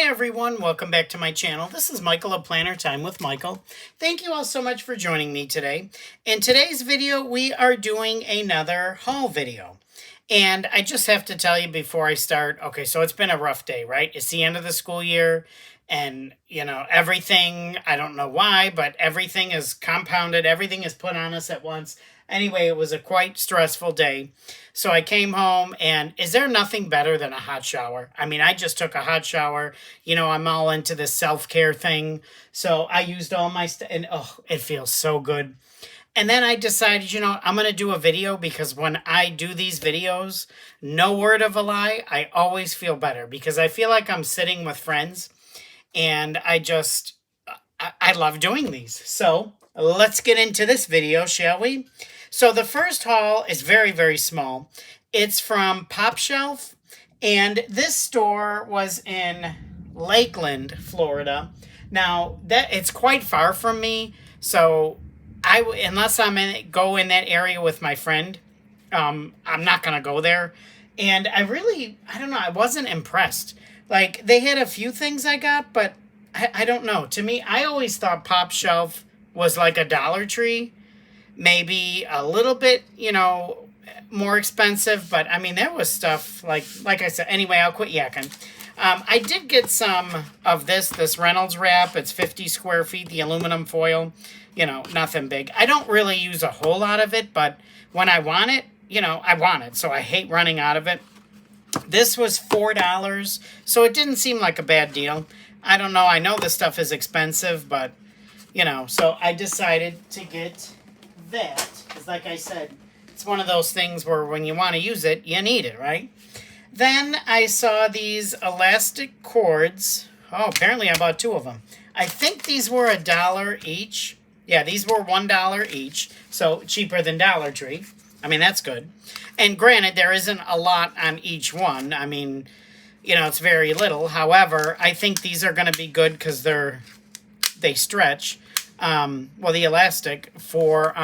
Hi everyone, welcome back to my channel. This is Michael of Planner Time with Michael. Thank you all so much for joining me today. In today's video, we are doing another haul video. And I just have to tell you before I start, okay, so it's been a rough day, right? It's the end of the school year and, you know, everything, I don't know why, but everything is compounded. Everything is put on us at once. Anyway, it was a quite stressful day. So I came home, and is there nothing better than a hot shower? I mean, I just took a hot shower. You know, I'm all into this self-care thing. So I used all my stuff, and oh, it feels so good. And then I decided, you know, I'm going to do a video because when I do these videos, no word of a lie, I always feel better because I feel like I'm sitting with friends, and I love doing these. So let's get into this video, shall we? So the first haul is very, very small. It's from PopShelf, and this store was in Lakeland, Florida. Now, it's quite far from me, so unless go in that area with my friend, I'm not going to go there. And I don't know, I wasn't impressed. Like, they had a few things I got, but I don't know. To me, I always thought PopShelf was like a Dollar Tree. Maybe a little bit, you know, more expensive. But, I mean, there was stuff like I said. Anyway, I'll quit yakking. I did get some of this Reynolds wrap. It's 50 square feet, the aluminum foil. You know, nothing big. I don't really use a whole lot of it, but when I want it, you know, I want it. So I hate running out of it. This was $4, so it didn't seem like a bad deal. I don't know. I know this stuff is expensive, but, you know, so I decided to get that, because like I said, it's one of those things where when you want to use it, you need it, right? Then I saw these elastic cords. Oh, apparently I bought two of them. I think these were $1 each. Yeah, these were $1 each, so cheaper than Dollar Tree. I mean, that's good. And granted, there isn't a lot on each one. I mean, you know, it's very little. However, I think these are going to be good because they stretch. Well, the elastic for,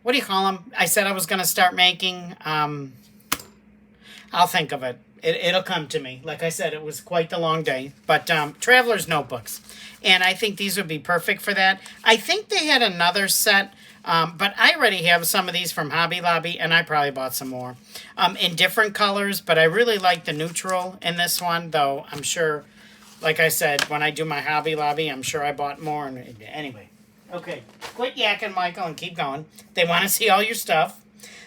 what do you call them? I said I was going to start making, I'll think of it. It'll come to me. Like I said, it was quite the long day. But traveler's notebooks. And I think these would be perfect for that. I think they had another set, but I already have some of these from Hobby Lobby, and I probably bought some more in different colors. But I really like the neutral in this one, though I'm sure, like I said, when I do my Hobby Lobby, I'm sure I bought more. And anyway, okay, quit yakking, Michael, and keep going. They want to see all your stuff.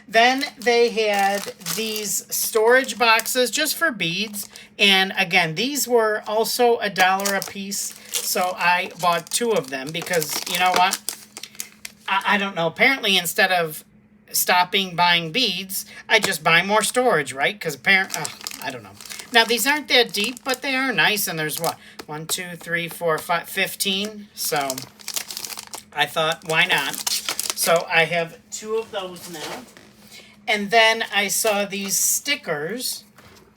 Then they had these storage boxes just for beads. And again, these were also $1 a piece. So I bought two of them because, you know what? I don't know. Apparently, instead of stopping buying beads, I just buy more storage, right? Because apparently, I don't know. Now, these aren't that deep, but they are nice. And there's what? 1, 2, 3, 4, 5, 15. So I thought, why not? So I have two of those now. And then I saw these stickers,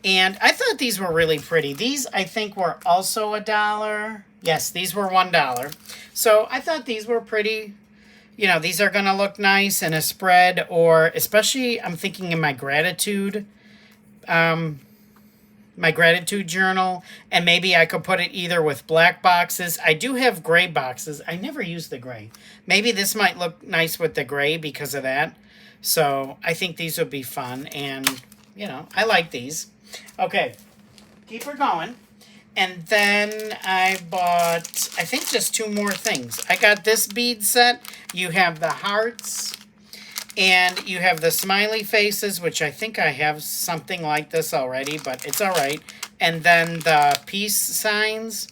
and I thought these were really pretty. These, I think, were also $1. Yes, these were $1. So I thought these were pretty. You know, these are going to look nice in a spread, or especially I'm thinking in my gratitude journal, and maybe I could put it either with black boxes. I do have gray boxes. I never use the gray. Maybe this might look nice with the gray because of that. So I think these would be fun, and, you know, I like these. Okay, keep her going. And then I bought, I think, just two more things. I got this bead set. You have the hearts, and you have the smiley faces, which I think I have something like this already, but it's all right. And then the peace signs.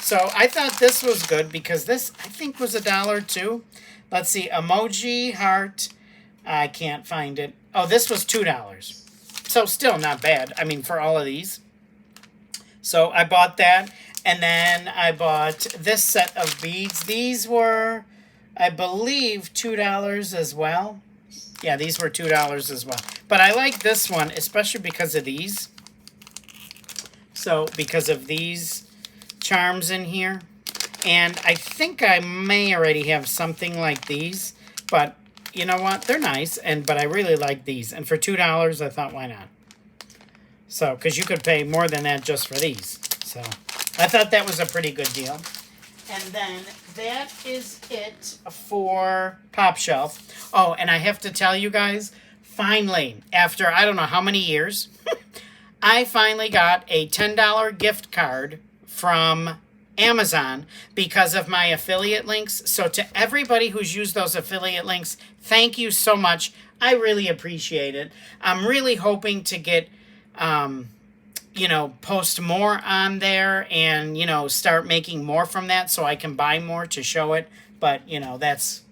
So I thought this was good because this, I think, was $1 too. Let's see, emoji, heart. I can't find it. Oh, this was $2. So still not bad. I mean, for all of these. So I bought that. And then I bought this set of beads. These were, I believe, $2 as well. Yeah, these were $2 as well. But I like this one, especially because of these. So, because of these charms in here. And I think I may already have something like these. But you know what? They're nice, but I really like these. And for $2, I thought, why not? So, because you could pay more than that just for these. So I thought that was a pretty good deal. And then that is it for PopShelf. Oh, and I have to tell you guys, finally, after I don't know how many years, I finally got a $10 gift card from Amazon because of my affiliate links. So to everybody who's used those affiliate links, thank you so much. I really appreciate it. I'm really hoping to get, post more on there and, start making more from that so I can buy more to show it. But, that's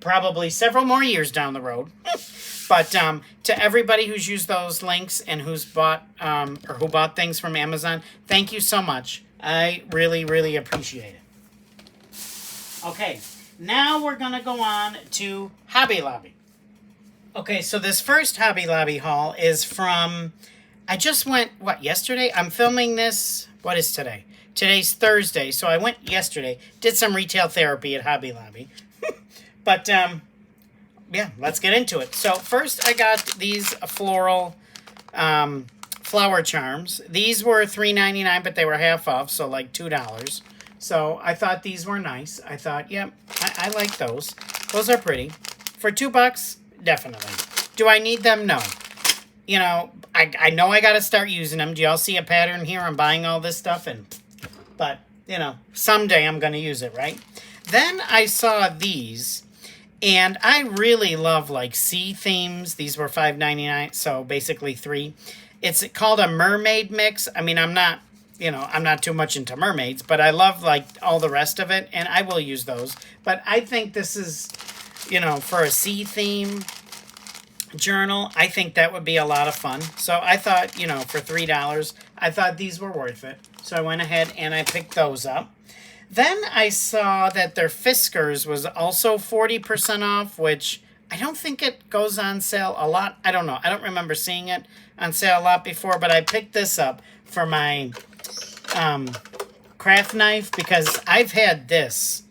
probably several more years down the road. But to everybody who's used those links and who's bought or who bought things from Amazon, thank you so much. I really, really appreciate it. Okay, now we're going to go on to Hobby Lobby. Okay, so this first Hobby Lobby haul is from, I just went, yesterday? I'm filming this, what is today? Today's Thursday, so I went yesterday, did some retail therapy at Hobby Lobby. But, yeah, let's get into it. So first I got these floral flower charms. These were $3.99, but they were half off, so like $2. So I thought these were nice. I thought, yep, I like those. Those are pretty. For $2, definitely. Do I need them? No. I know I got to start using them. Do y'all see a pattern here? I'm buying all this stuff, but, someday I'm going to use it, right? Then I saw these. And I really love, like, sea themes. These were $5.99, so basically $3. It's called a mermaid mix. I mean, I'm not too much into mermaids, but I love, like, all the rest of it, and I will use those. But I think this is, for a sea theme journal, I think that would be a lot of fun. So I thought, for $3, I thought these were worth it. So I went ahead and I picked those up. Then I saw that their Fiskars was also 40% off, which I don't think it goes on sale a lot. I don't know. I don't remember seeing it on sale a lot before, but I picked this up for my craft knife because I've had this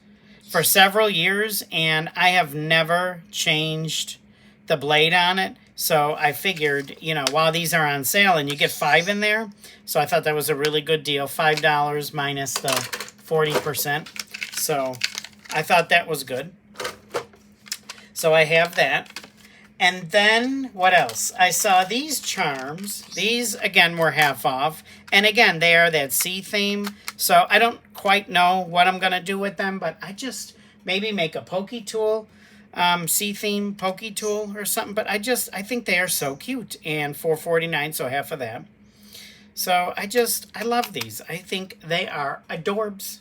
for several years and I have never changed the blade on it. So I figured, while these are on sale and you get 5 in there, so I thought that was a really good deal. $5 minus the 40%. So I thought that was good. So I have that. And then what else? I saw these charms. These, again, were half off. And again, they are that sea theme. So I don't quite know what I'm going to do with them, but I just maybe make a pokey tool, sea theme pokey tool or something. But I think they are so cute. And $4.49, so half of that. So I love these. I think they are adorbs.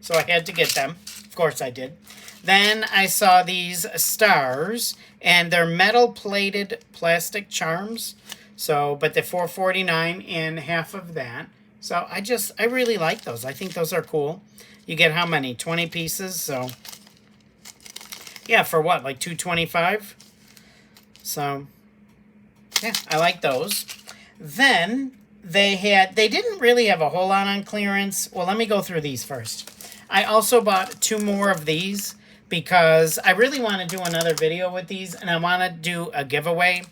So I had to get them. Of course I did. Then I saw these stars, and they're metal-plated plastic charms. So, but they're $4.49 and half of that. So I really like those. I think those are cool. You get how many? 20 pieces. So, yeah, for what? Like $2.25? So, yeah, I like those. Then they didn't really have a whole lot on clearance. Well, let me go through these first. I also bought 2 more of these because I really want to do another video with these and I want to do a giveaway.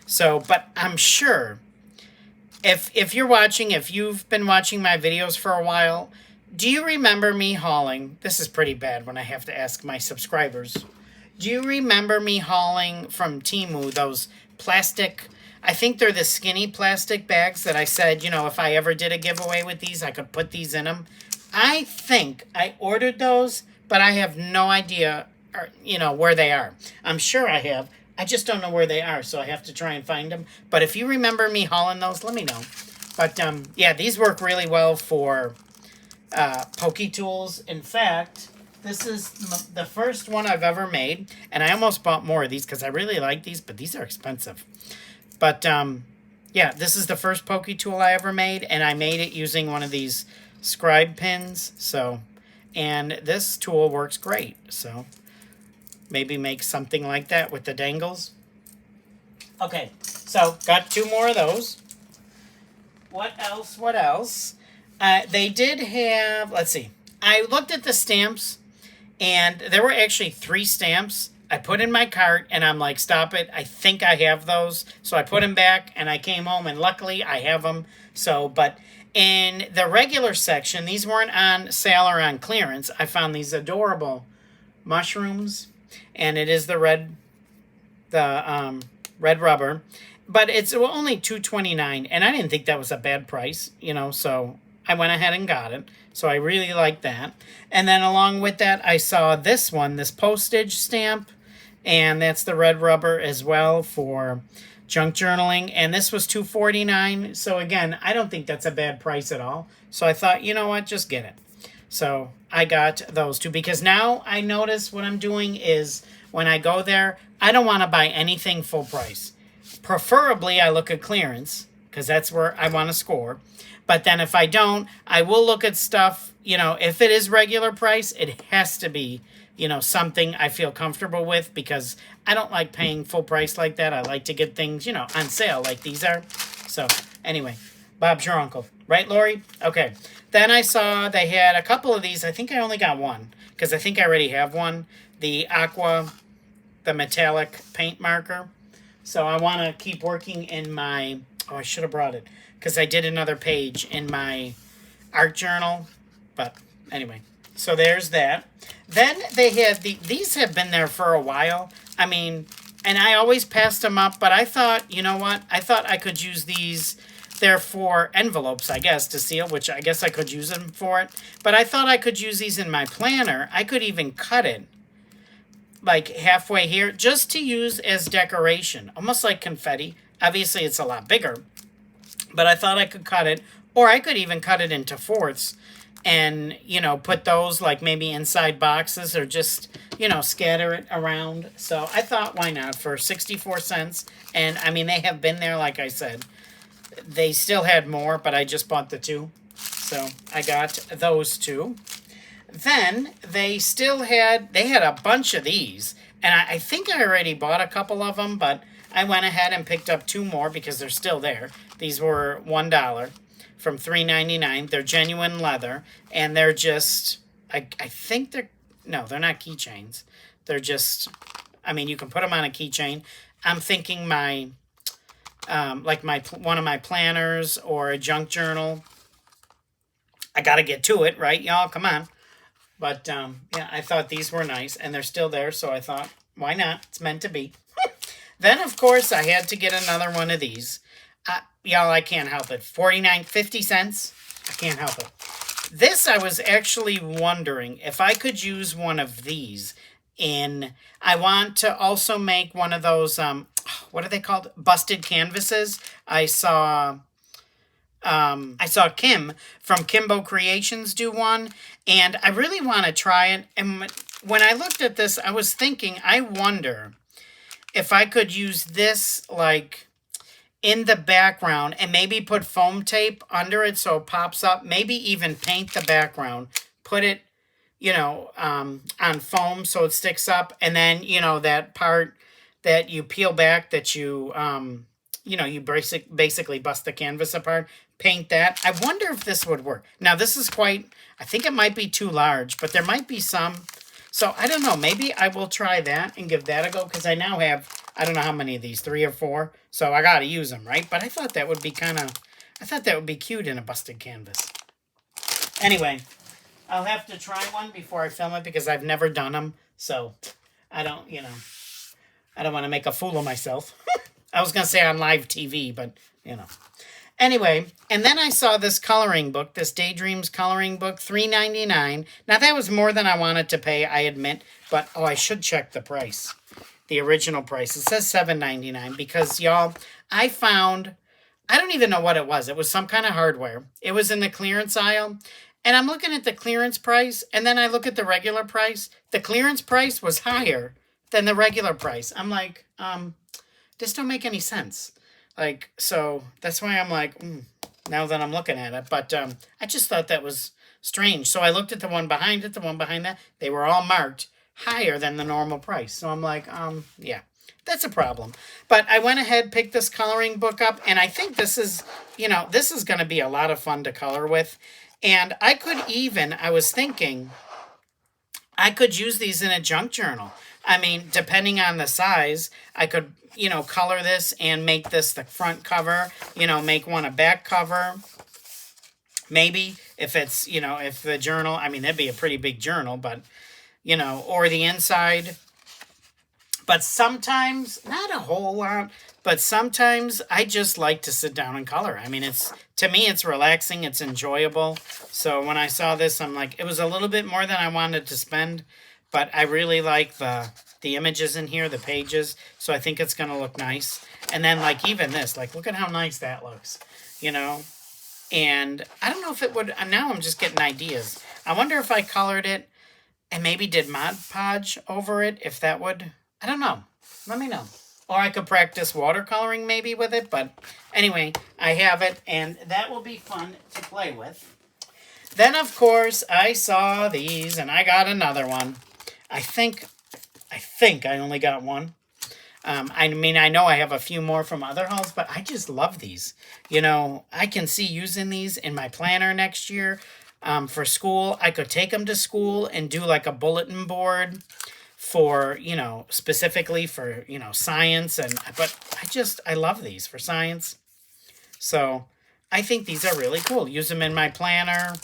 So, but I'm sure if you've been watching my videos for a while, do you remember me hauling? This is pretty bad when I have to ask my subscribers. Do you remember me hauling from Temu those plastic, I think they're the skinny plastic bags that I said, if I ever did a giveaway with these, I could put these in them. I think I ordered those, but I have no idea, where they are. I'm sure I have. I just don't know where they are, so I have to try and find them. But if you remember me hauling those, let me know. But, yeah, these work really well for pokey tools. In fact, this is the first one I've ever made, and I almost bought more of these because I really like these, but these are expensive. But, yeah, this is the first pokey tool I ever made, and I made it using one of these scribe pins. So, and this tool works great. So, maybe make something like that with the dangles. Okay, so got 2 more of those. What else? They did have, let's see. I looked at the stamps, and there were actually 3 stamps. I put in my cart, and I'm like, stop it. I think I have those. So I put them back, and I came home, and luckily I have them. So, but In the regular section, these weren't on sale or on clearance. I found these adorable mushrooms, and it is the red rubber, but it's only $2.29, and I didn't think that was a bad price, so I went ahead and got it. So I really like that. And then along with that, I saw this one, this postage stamp, and that's the red rubber as well for junk journaling, and this was $2.49. So again, I don't think that's a bad price at all. So I thought, you know what, just get it. So I got those two, because now I notice what I'm doing is when I go there, I don't want to buy anything full price. Preferably, I look at clearance, because that's where I want to score. But then if I don't, I will look at stuff, if it is regular price, it has to be, something I feel comfortable with, because I don't like paying full price like that. I like to get things, on sale like these are. So anyway, Bob's your uncle. Right, Lori? Okay. Then I saw they had a couple of these. I think I only got one, because I think I already have one. The aqua, the metallic paint marker. So I want to keep working in my, I should have brought it, because I did another page in my art journal. But anyway, so there's that. Then they had these have been there for a while. I mean, and I always passed them up, but I thought, you know what? I thought I could use these. They're for envelopes, I guess, to seal, which I guess I could use them for it. But I thought I could use these in my planner. I could even cut it like halfway here just to use as decoration, almost like confetti. Obviously, it's a lot bigger, but I thought I could cut it, or I could even cut it into fourths and, put those like maybe inside boxes, or just, scatter it around. So I thought, why not, for 64 cents. And I mean, they have been there, like I said. They still had more, but I just bought the two. So I got those two. Then they had a bunch of these. And I think I already bought a couple of them, but I went ahead and picked up two more because they're still there. These were $1 from $3.99. They're genuine leather, and they're just, I think they're not keychains. They're just, you can put them on a keychain. I'm thinking one of my planners or a junk journal. I got to get to it, right, y'all? Come on. But, yeah, I thought these were nice, and they're still there, so I thought, why not? It's meant to be. Then, of course, I had to get another one of these. Y'all, I can't help it. 50 cents. I can't help it. This, I was actually wondering if I could use one of these I want to also make one of those, what are they called? Busted canvases. I saw Kim from Kimbo Creations do one, and I really want to try it. And when I looked at this, I was thinking, I wonder if I could use this, like, in the background and maybe put foam tape under it so it pops up. Maybe even paint the background. Put it, on foam so it sticks up. And then, that part that you peel back that you, you basically bust the canvas apart. Paint that. I wonder if this would work. Now, this is I think it might be too large, but there might be some. So, I don't know. Maybe I will try that and give that a go, because I now have, I don't know how many of these, 3 or 4. So, I got to use them, right? But I thought that would be cute in a busted canvas. Anyway, I'll have to try one before I film it, because I've never done them. So, I don't want to make a fool of myself. I was going to say on live TV, but, Anyway, and then I saw this coloring book, this Daydreams coloring book, $3.99. Now, that was more than I wanted to pay, I admit. But, I should check the price. The original price. It says $7.99 because, y'all, I found, I don't even know what it was. It was some kind of hardware. It was in the clearance aisle. And I'm looking at the clearance price, and then I look at the regular price. The clearance price was higher than the regular price. I'm like, this don't make any sense. Like, so that's why I'm like, now that I'm looking at it. But I just thought that was strange. So I looked at the one behind it, the one behind that. They were all marked higher than the normal price. So I'm like, yeah, that's a problem. But I went ahead, picked this coloring book up, and I think this is, this is going to be a lot of fun to color with. And I was thinking, I could use these in a junk journal. I mean, depending on the size, I could, color this and make this the front cover, make one a back cover. Maybe if it's, if the journal, I mean, that'd be a pretty big journal, but, or the inside. But sometimes, not a whole lot, but sometimes I just like to sit down and color. I mean, to me, it's relaxing, it's enjoyable. So when I saw this, I'm like, it was a little bit more than I wanted to spend, but I really like the images in here, the pages, so I think it's going to look nice. And then, like, even this, like, look at how nice that looks, And I don't know if it would, now I'm just getting ideas. I wonder if I colored it and maybe did Mod Podge over it, if that would, I don't know. Let me know. Or I could practice watercoloring maybe with it, but anyway, I have it, and that will be fun to play with. Then, of course, I saw these, and I got another one. I think I only got one. I mean, I know I have a few more from other hauls, but I just love these. I can see using these in my planner next year for school. I could take them to school and do like a bulletin board for, specifically for, science. But I love these for science. So I think these are really cool. Use them in my planner,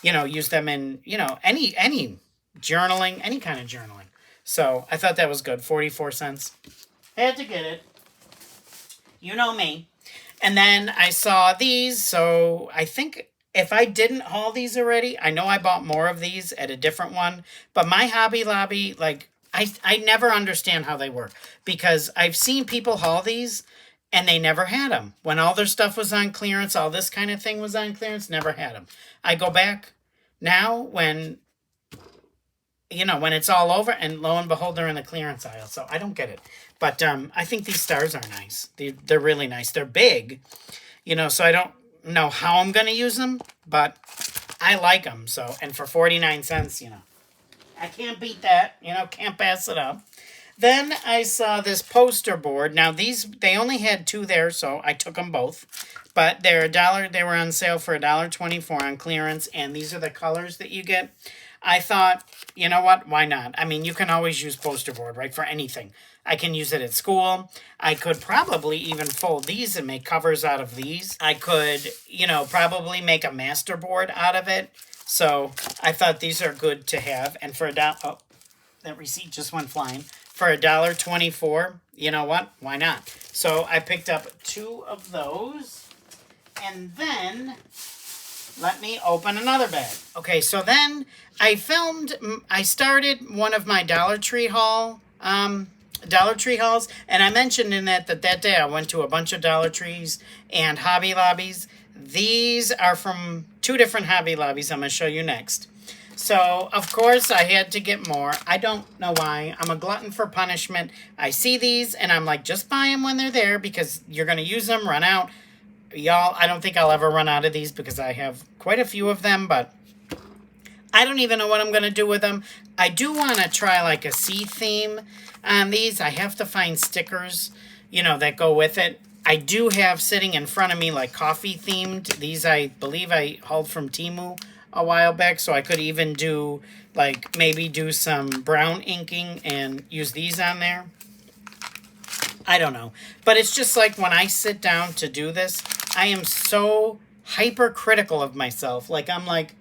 use them in, any journaling, any kind of journaling. So I thought that was good. 44 cents. Had to get it. You know me. And then I saw these. So I think if I didn't haul these already, I know I bought more of these at a different one. But my Hobby Lobby, like, I never understand how they work. Because I've seen people haul these and they never had them. When all their stuff was on clearance, all this kind of thing was on clearance, never had them. I go back now when it's all over, and lo and behold, they're in the clearance aisle. So I don't get it. But I think these stars are nice. They're really nice. They're big, so I don't know how I'm going to use them, but I like them. So, and for 49 cents, I can't beat that, can't pass it up. Then I saw this poster board. Now they only had 2 there, so I took them both. But they're $1. They were on sale for $1.24 on clearance, and these are the colors that you get. I thought, you know what, why not? I mean, you can always use poster board, right, for anything. I can use it at school. I could probably even fold these and make covers out of these. I could, probably make a master board out of it. So I thought these are good to have. And for $1, that receipt just went flying. For $1.24, you know what, why not? So I picked up 2 of those. And then let me open another bag. Okay, so then I started one of my Dollar Tree hauls, and I mentioned in that day I went to a bunch of Dollar Trees and Hobby Lobbies. These are from 2 different Hobby Lobbies I'm going to show you next. So, of course, I had to get more. I don't know why. I'm a glutton for punishment. I see these, and I'm like, just buy them when they're there because you're going to use them, run out. Y'all, I don't think I'll ever run out of these because I have quite a few of them, but I don't even know what I'm going to do with them. I do want to try like a sea theme on these. I have to find stickers, that go with it. I do have sitting in front of me like coffee themed. These I believe I hauled from Temu a while back, so I could even do like maybe do some brown inking and use these on there. I don't know. But it's just like when I sit down to do this, I am so hypercritical of myself. Like, I'm like,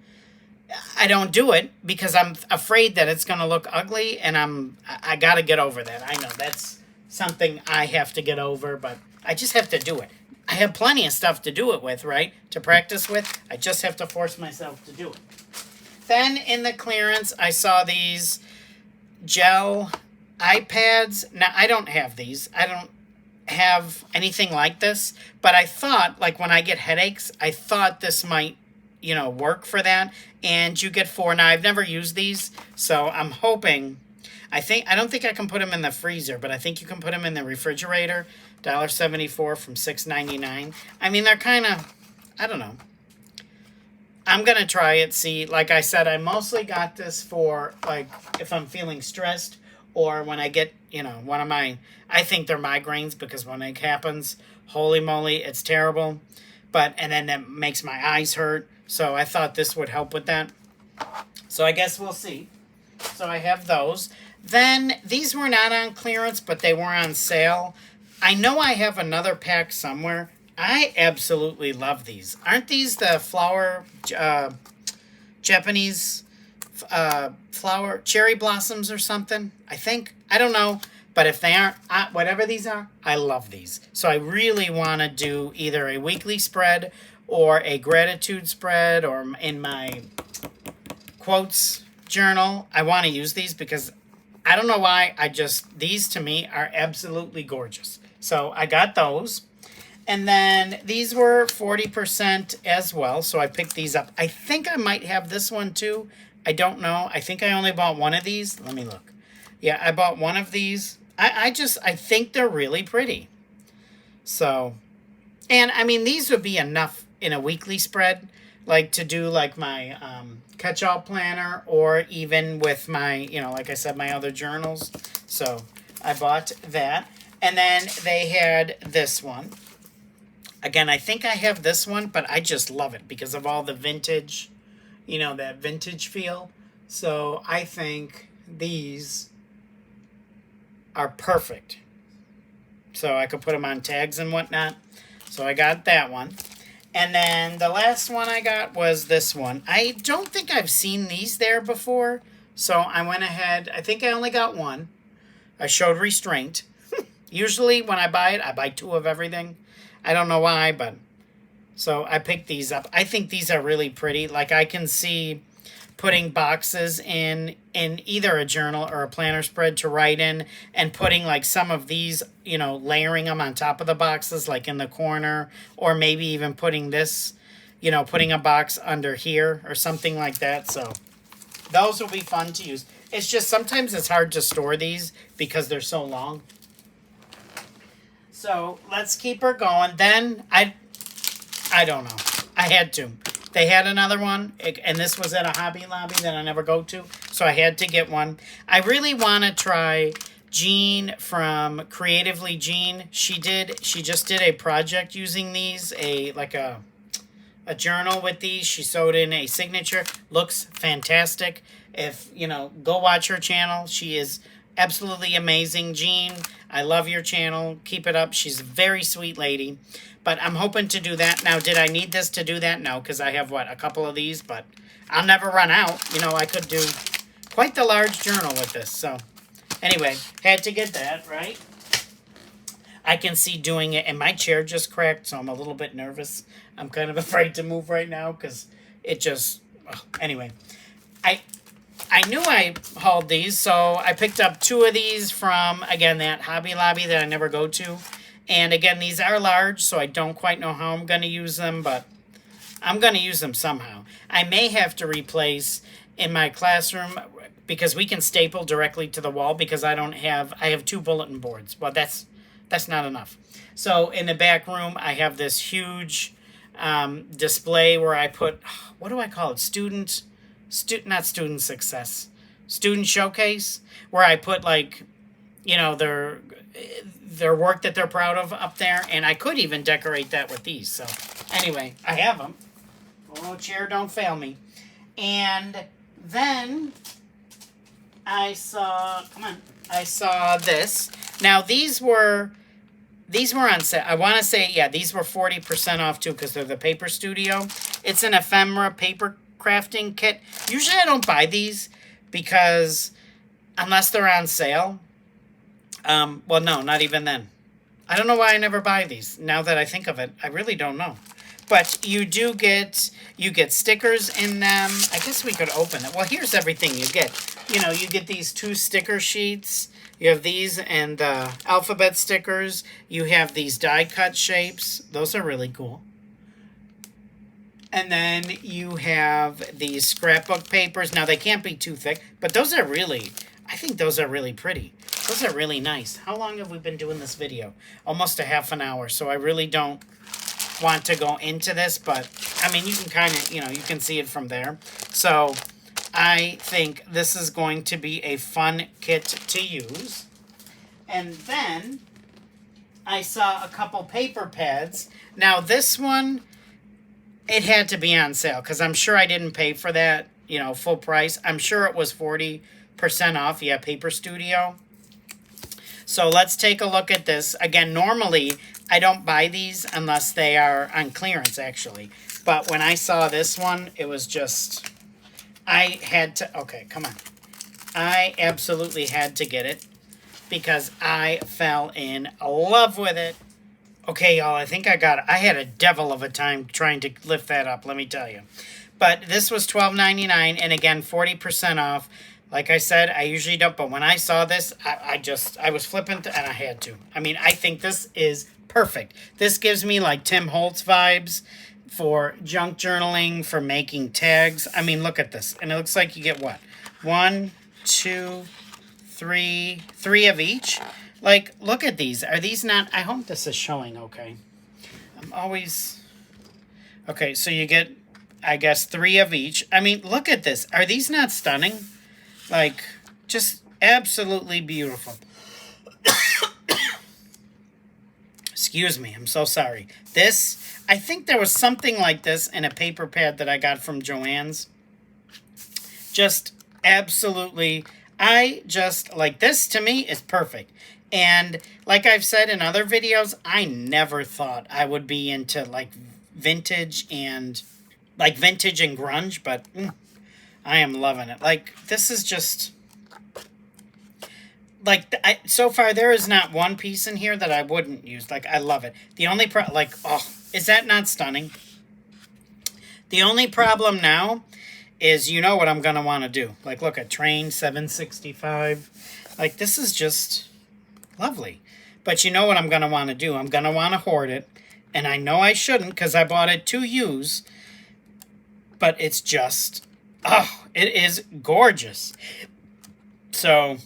I don't do it because I'm afraid that it's going to look ugly, and I got to get over that. I know that's something I have to get over, but I just have to do it. I have plenty of stuff to do it with, right? To practice with. I just have to force myself to do it. Then in the clearance, I saw these gel iPads. Now, I don't have these. I don't have anything like this, but I thought, like, when I get headaches, I thought this might, work for that. And you get 4. Now, I've never used these, so I'm hoping. I don't think I can put them in the freezer, but I think you can put them in the refrigerator. $1.74 from $6.99. I mean, they're kind of, I don't know. I'm going to try it. See, like I said, I mostly got this for, like, if I'm feeling stressed or when I get, I think they're migraines because when it happens, holy moly, it's terrible. And then that makes my eyes hurt. So I thought this would help with that. So I guess we'll see. So I have those. Then these were not on clearance, but they were on sale. I know I have another pack somewhere. I absolutely love these. Aren't these the flower, Japanese flower, cherry blossoms or something? I think. I don't know. But if they aren't, whatever these are, I love these. So I really want to do either a weekly spread or a gratitude spread, or in my quotes journal, I want to use these because I don't know why. These to me are absolutely gorgeous. So I got those. And then these were 40% as well. So I picked these up. I think I might have this one too. I don't know. I think I only bought one of these. Let me look. Yeah, I bought one of these. I think they're really pretty. So, and I mean, these would be enough in a weekly spread, like to do like my catch-all planner, or even with my, like I said, my other journals. So I bought that. And then they had this one. Again, I think I have this one, but I just love it because of all the vintage, that vintage feel. So I think these are perfect. So I could put them on tags and whatnot. So I got that one. And then the last one I got was this one. I don't think I've seen these there before. So I went ahead. I think I only got one. I showed restraint. Usually when I buy it, I buy two of everything. I don't know why, but so I picked these up. I think these are really pretty. Like I can see putting boxes in either a journal or a planner spread to write in, and putting like some of these, layering them on top of the boxes, like in the corner, or maybe even putting this, putting a box under here or something like that. So those will be fun to use. It's just sometimes it's hard to store these because they're so long. So let's keep her going. Then I don't know. I had to. They had another one, and this was at a Hobby Lobby that I never go to, so I had to get one. I really want to try Jean from Creatively Jean. She just did a project using these, a journal with these. She sewed in a signature. Looks fantastic. If, go watch her channel. She is absolutely amazing. Jean, I love your channel. Keep it up. She's a very sweet lady. But I'm hoping to do that. Now, did I need this to do that? No, because I have, a couple of these. But I'll never run out. I could do quite the large journal with this. So, anyway, had to get that, right? I can see doing it. And my chair just cracked, so I'm a little bit nervous. I'm kind of afraid to move right now because it just... Anyway, I knew I hauled these, so I picked up two of these from, again, that Hobby Lobby that I never go to. And again, these are large, so I don't quite know how I'm going to use them, but I'm going to use them somehow. I may have to replace in my classroom, because we can staple directly to the wall, because I have two bulletin boards. Well, that's not enough. So in the back room, I have this huge display where I put, what do I call it? Not student success, student showcase, where I put their work that they're proud of up there, and I could even decorate that with these. So anyway, I have them. Oh, chair, don't fail me. And then I saw this. Now these were on sale. I want to say, yeah, these were 40% off too, because they're the Paper Studio. It's an ephemera paper crafting kit. Usually I don't buy these because unless they're on sale. Well, no, not even then. I don't know why I never buy these. Now that I think of it, I really don't know. But you get stickers in them. I guess we could open it. Well, here's everything you get. You get these 2 sticker sheets. You have these and alphabet stickers. You have these die-cut shapes. Those are really cool. And then you have these scrapbook papers. Now, they can't be too thick, but I think those are really pretty. Those are really nice. How long have we been doing this video? Almost a half an hour, so I really don't want to go into this, but, I mean, you can kind of, you can see it from there. So, I think this is going to be a fun kit to use. And then, I saw a couple paper pads. Now, this one, it had to be on sale, because I'm sure I didn't pay for that, full price. I'm sure it was 40% off. Yeah, Paper Studio. So let's take a look at this. Again, normally I don't buy these unless they are on clearance, actually. But when I saw this one, it was just, I had to, okay, come on. I absolutely had to get it because I fell in love with it. Okay, y'all, I think I got it. I had a devil of a time trying to lift that up, let me tell you. But this was $12.99, and again, 40% off. Like I said, I usually don't, but when I saw this, I was flippant, and I had to. I mean, I think this is perfect. This gives me like Tim Holtz vibes for junk journaling, for making tags. I mean, look at this. And it looks like you get what? 1, 2, 3 of each. Like, look at these. Are these not, I hope this is showing okay. I'm always, okay, so you get, I guess, 3 of each. I mean, look at this. Are these not stunning? Like, just absolutely beautiful. Excuse me, I'm so sorry. This, I think there was something like this in a paper pad that I got from Joann's. Just absolutely, I just, like, this to me is perfect. And like I've said in other videos, I never thought I would be into, like, vintage and grunge, but I am loving it. Like, this is just, like, so far there is not one piece in here that I wouldn't use. Like, I love it. The only like, oh, is that not stunning? The only problem now is, you know what I'm going to want to do. Like, look at Train 765. Like, this is just lovely. But you know what I'm going to want to do? I'm going to want to hoard it. And I know I shouldn't because I bought it to use. But it's just, oh, it is gorgeous. So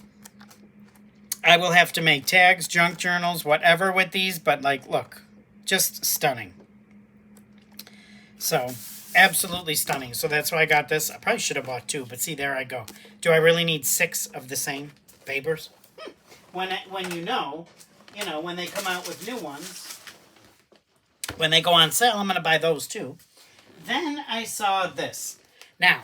I will have to make tags, junk journals, whatever with these. But, like, look, just stunning. So absolutely stunning. So that's why I got this. I probably should have bought 2, but see, there I go. Do I really need 6 of the same papers? When you know, when they come out with new ones, when they go on sale, I'm going to buy those too. Then I saw this. Now,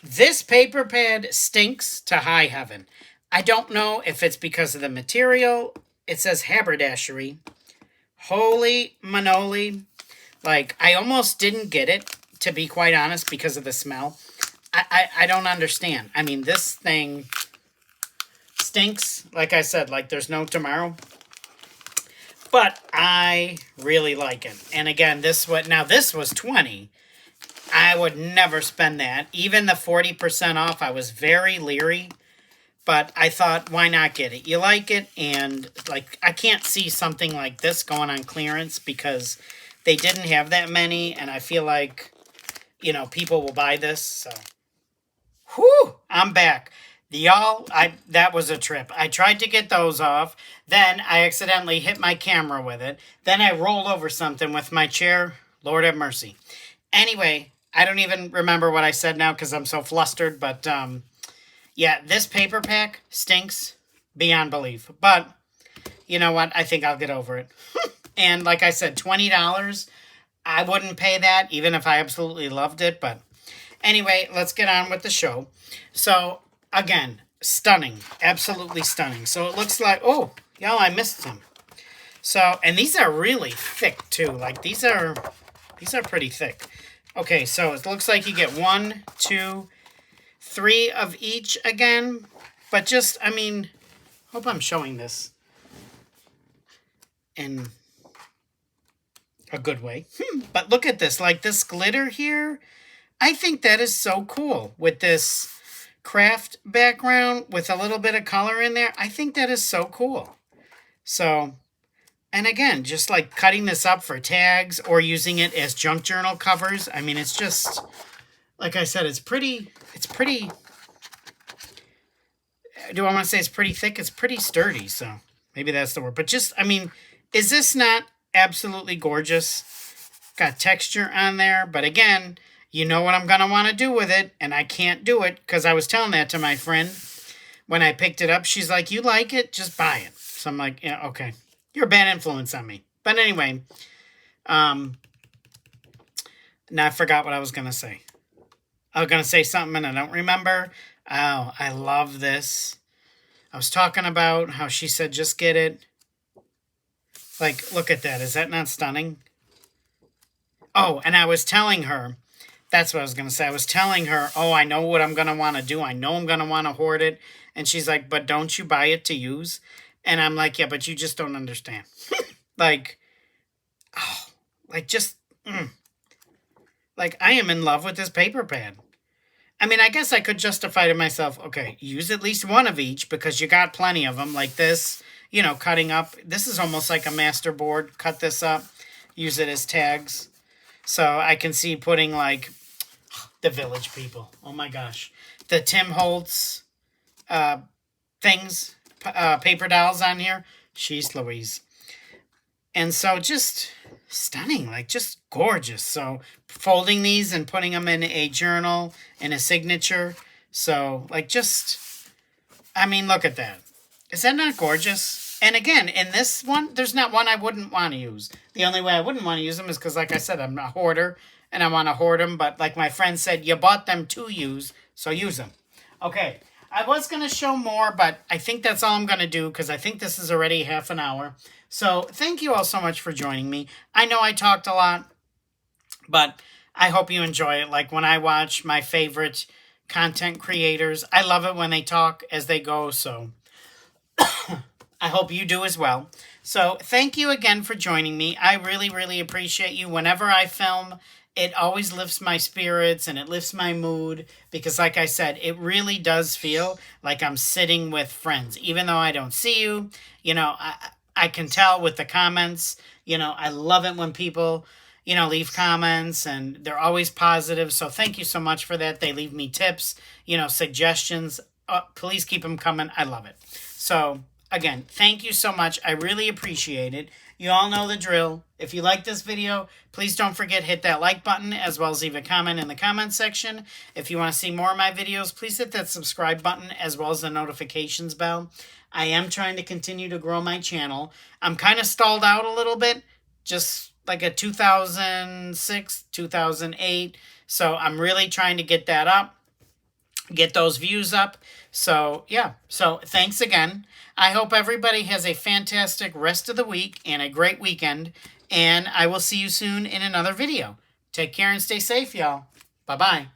this paper pad stinks to high heaven. I don't know if it's because of the material. It says haberdashery. Holy manoli. Like, I almost didn't get it, to be quite honest, because of the smell. I don't understand. I mean, this thing stinks, like I said, like there's no tomorrow. But I really like it. And again, this was $20. I would never spend that. Even the 40% off, I was very leery. But I thought, why not get it? You like it, and like I can't see something like this going on clearance because they didn't have that many, and I feel like, people will buy this. So, whew, I'm back. Y'all, that was a trip. I tried to get those off. Then I accidentally hit my camera with it. Then I rolled over something with my chair. Lord have mercy. Anyway, I don't even remember what I said now because I'm so flustered. But, yeah, this paper pack stinks beyond belief. But, you know what? I think I'll get over it. And like I said, $20. I wouldn't pay that even if I absolutely loved it. But anyway, let's get on with the show. So, again, stunning. Absolutely stunning. So it looks like, oh, y'all, I missed some. So, and these are really thick too. Like these are pretty thick. Okay, so it looks like you get 1, 2, 3 of each again. But just, I mean, hope I'm showing this in a good way. But look at this. Like this glitter here. I think that is so cool with this craft background with a little bit of color in there. I think that is so cool. So, and again, just like cutting this up for tags or using it as junk journal covers. I mean, it's just, like I said, it's pretty, do I want to say it's pretty thick? It's pretty sturdy. So maybe that's the word. But just, I mean, is this not absolutely gorgeous? Got texture on there. But again, you know what I'm going to want to do with it, and I can't do it because I was telling that to my friend when I picked it up. She's like, you like it? Just buy it. So I'm like, yeah, okay. You're a bad influence on me. But anyway, now I forgot what I was going to say. I was going to say something and I don't remember. Oh, I love this. I was talking about how she said, just get it. Like, look at that. Is that not stunning? Oh, and I was telling her, that's what I was going to say. I was telling her, oh, I know what I'm going to want to do. I know I'm going to want to hoard it. And she's like, but don't you buy it to use? And I'm like, yeah, but you just don't understand. Like, oh, like just, like I am in love with this paper pad. I mean, I guess I could justify to myself, okay, use at least one of each because you got plenty of them. Like this, you know, cutting up. This is almost like a master board. Cut this up, use it as tags. So I can see putting like the Village People. Oh my gosh. The Tim Holtz things, paper dolls on here. She's Louise. And so just stunning, like just gorgeous. So folding these and putting them in a journal and a signature. So like just, I mean, look at that. Is that not gorgeous? And again, in this one, there's not one I wouldn't want to use. The only way I wouldn't want to use them is because, like I said, I'm a hoarder and I want to hoard them. But like my friend said, you bought them to use, so use them. Okay, I was going to show more, but I think that's all I'm going to do because I think this is already half an hour. So thank you all so much for joining me. I know I talked a lot, but I hope you enjoy it. Like when I watch my favorite content creators, I love it when they talk as they go. So I hope you do as well. So thank you again for joining me. I really, really appreciate you. Whenever I film, it always lifts my spirits and it lifts my mood because, like I said, it really does feel like I'm sitting with friends. Even though I don't see you, you know, I can tell with the comments. You know, I love it when people, you know, leave comments and they're always positive. So thank you so much for that. They leave me tips, you know, suggestions. Please keep them coming. I love it. So again, thank you so much. I really appreciate it. You all know the drill. If you like this video, please don't forget hit that like button as well as leave a comment in the comment section. If you want to see more of my videos, please hit that subscribe button as well as the notifications bell. I am trying to continue to grow my channel. I'm kind of stalled out a little bit, just like a 2006, 2008. So I'm really trying to get that up, get those views up. So yeah, so thanks again. I hope everybody has a fantastic rest of the week and a great weekend. And I will see you soon in another video. Take care and stay safe, y'all. Bye-bye.